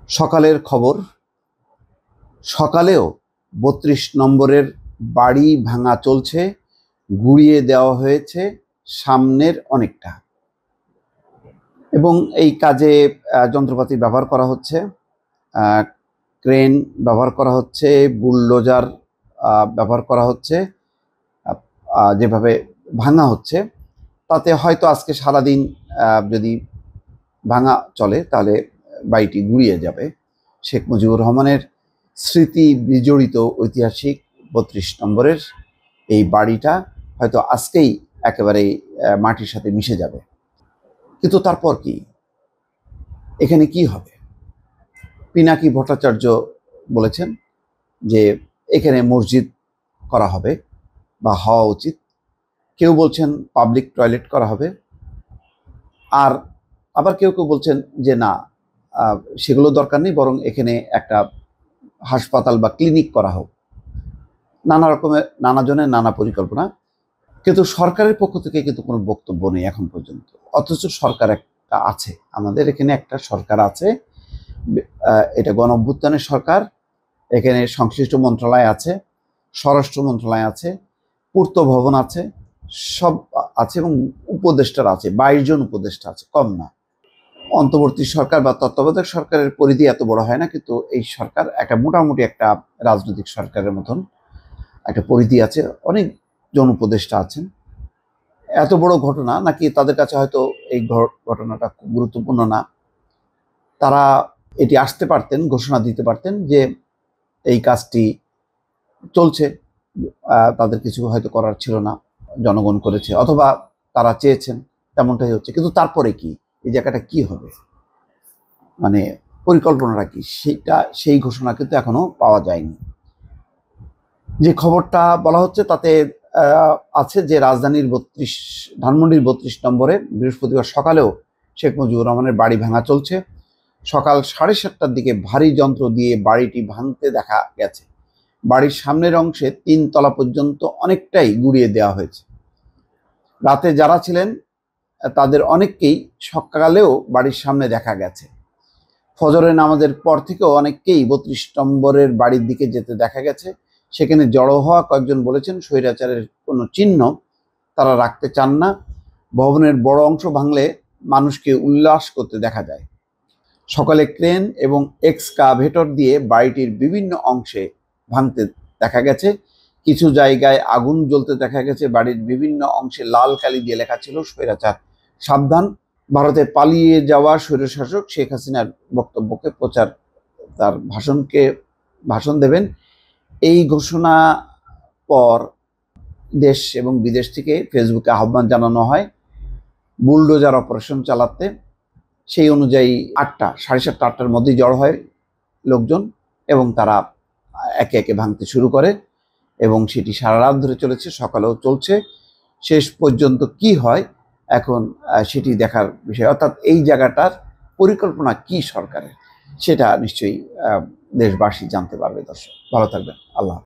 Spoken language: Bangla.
সকালের খবর, সকালেও ৩২ নম্বরের বাড়ি ভাঙা চলছে, গুঁড়িয়ে দেওয়া হয়েছে সামনের অনেকটা, এবং এই কাজে যন্ত্রপাতি ব্যবহার করা হচ্ছে, ক্রেন ব্যবহার করা হচ্ছে, বুলডোজার ব্যবহার করা হচ্ছে। যেভাবে ভাঙা হচ্ছে তাতে হয়তো আজকে সারাদিন যদি ভাঙা চলে তাহলে বাড়িটি গুঁড়িয়ে যাবে। শেখ মুজিবুর রহমানের স্মৃতি বিজড়িত ঐতিহাসিক ৩২ নম্বরের এই বাড়িটা হয়তো আজকেই একেবারেই মাটির সাথে মিশে যাবে। কিন্তু তারপর কি, এখানে কি হবে? পিনাকি ভট্টাচার্য বলেছেন যে এখানে মসজিদ করা হবে বা হওয়া উচিত, কেউ বলছেন পাবলিক টয়লেট করা হবে, আর আবার কেউ কেউ বলছেন যে না, সেগুলো দরকার নেই, বরং এখানে একটা হাসপাতাল বা ক্লিনিক করা হোক। নানা রকমের নানা জনের নানা পরিকল্পনা, কিন্তু সরকারের পক্ষ থেকে কিন্তু কোনো বক্তব্য নেই এখন পর্যন্ত। অথচ সরকার একটা আছে, আমাদের এখানে একটা সরকার আছে, এটা গণঅভ্যুত্থানের সরকার। এখানে সংশ্লিষ্ট মন্ত্রণালয় আছে, স্বরাষ্ট্র মন্ত্রণালয় আছে, পূর্ত ভবন আছে, সব আছে, এবং উপদেষ্টারা আছে, 22 জন উপদেষ্টা আছে, কম না। অন্তর্বর্তী সরকার বা তত্ত্বাবধায়ক সরকারের পরিধি এত বড় হয় না, কিন্তু এই সরকার একটা মোটামুটি একটা রাজনৈতিক সরকারের মতন একটা পরিধি আছে, অনেক জন উপদেষ্টা আছেন। এত বড় ঘটনা নাকি তাদের কাছে হয়তো এই ঘটনাটা খুব গুরুত্বপূর্ণ না, তারা এটি আসতে পারতেন, ঘোষণা দিতে পারতেন যে এই কাজটি চলছে, তাদের কিছু হয়তো করার ছিল না, জনগণ করেছে, অথবা তারা চেয়েছেন, তেমনটাই হচ্ছে। কিন্তু তারপরে কি, এই জায়গাটা কি হবে, মানে পরিকল্পনাটা কি, সেই ঘোষণা কিন্তু এখনো পাওয়া যায়নি। যে খবরটা বলা হচ্ছে তাতে আছে যে রাজধানীর ধানমন্ডির ৩২ নম্বরে বৃহস্পতিবার সকালেও শেখ মুজিবুর রহমানের বাড়ি ভাঙা চলছে। সকাল 7:30টার দিকে ভারী যন্ত্র দিয়ে বাড়িটি ভাঙতে দেখা গেছে। বাড়ির সামনের অংশে 3 তলা পর্যন্ত অনেকটাই গুঁড়িয়ে দেওয়া হয়েছে। রাতে যারা ছিলেন তাদের অনেককেই সকালেও বাড়ির সামনে দেখা গেছে। ফজরের নামাজের পর থেকেও অনেককেই ৩২ নম্বরের বাড়ির দিকে যেতে দেখা গেছে। সেখানে জড়ো হওয়া কয়েকজন বলেছেন স্বৈরাচারের কোনো চিহ্ন তারা রাখতে চান না। ভবনের বড় অংশ ভাঙলে মানুষকে উল্লাস করতে দেখা যায়। সকালে ক্রেন এবং এক্সকাভেটর দিয়ে বাড়িটির বিভিন্ন অংশে ভাঙতে দেখা গেছে। কিছু জায়গায় আগুন জ্বলতে দেখা গেছে। বাড়ির বিভিন্ন অংশে লাল কালি দিয়ে লেখা ছিল স্বৈরাচার সাবধান। ভারতে পালিয়ে যাওয়া স্বৈরশাসক শেখ হাসিনার বক্তব্যকে প্রচার, তার ভাষণ দেবেন। এই ঘোষণা পর দেশ এবং বিদেশ থেকে ফেসবুকে আহ্বান জানানো হয় বুলডোজার অপারেশন চালাতে। সেই অনুযায়ী 7:30-8টার মধ্যেই জড়ো হয় লোকজন, এবং তারা একে একে ভাঙতে শুরু করে, এবং সেটি সারা রাত ধরে চলেছে, সকালেও চলছে। শেষ পর্যন্ত কি হয় এখন সেটি দেখার বিষয়, অর্থাৎ এই জায়গাটার পরিকল্পনা কি সরকারের, সেটা নিশ্চয়ই দেশবাসী জানতে পারবে। দর্শক ভালো থাকবেন, আল্লাহ।